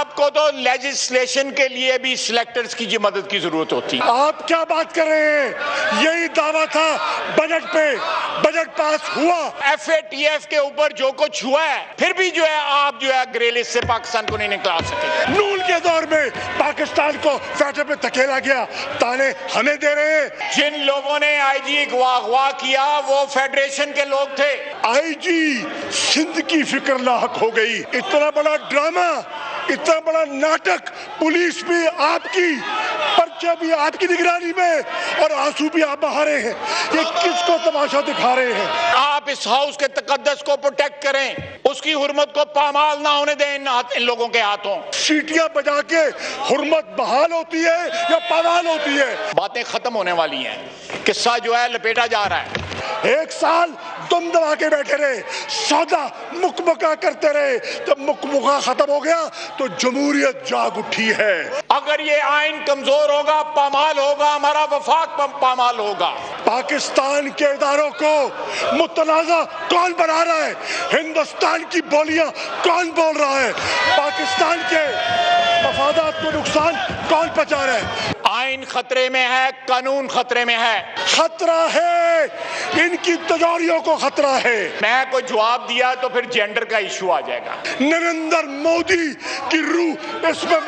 آپ کو تو لیجسلیشن کے لیے بھی سلیکٹرز کی مدد کی ضرورت ہوتی ہے. آپ کیا بات کر رہے ہیں؟ یہی دعویٰ تھا بجٹ پہ، بجٹ پاس ہوا. FATF کے اوپر جو کچھ ہوا ہے، پھر بھی جو ہے آپ جو ہے گرے لسٹ سے پاکستان کو نہیں نکلا سکے. نون کے دور میں پاکستان کو فیٹر پہ دھکیلا گیا، تانے ہمیں دے رہے ہیں. جن لوگوں نے آئی جی اغوا کیا وہ فیڈریشن کے لوگ تھے. آئی جی سندھ کی فکر لاحق ہو گئی. اتنا بڑا ڈرامہ، اتنا بڑا ناٹک، پولیس بھی آپ کی، پرچہ بھی آپ کی نگرانی میں، اور آنسو بھی آپ بہا رہے ہیں. یہ کس کو تماشا دکھا رہے ہیں؟ آپ اس ہاؤس کے تقدس کو پروٹیکٹ کریں، اس کی حرمت کو پامال نہ ہونے دیں ان لوگوں کے ہاتھوں. سیٹیاں بجا کے حرمت بحال ہوتی ہے یا پامال ہوتی ہے؟ باتیں ختم ہونے والی ہیں، قصہ جو ہے لپیٹا جا رہا ہے. 1 سال دم دبا کے بیٹھے رہے، سودا مکمکا کرتے رہے. جب مکمکا ختم ہو گیا تو جمہوریت جاگ اٹھی ہے. اگر یہ آئین کمزور ہوگا، پامال ہوگا، ہمارا وفاق پامال ہوگا. پاکستان کے اداروں کو متنازع کون بنا رہا ہے؟ ہندوستان کی بولیاں کون بول رہا ہے؟ پاکستان کے مفادات کو نقصان کون پہنچا رہا ہے؟ آئین خطرے میں ہے، قانون خطرے میں ہے. خطرہ ہے، ان کی تجوریوں کو خطرہ ہے. میں کوئی جواب دیا تو پھر جینڈر کا ایشو آ جائے گا. نریندر مودی کی روح اس میں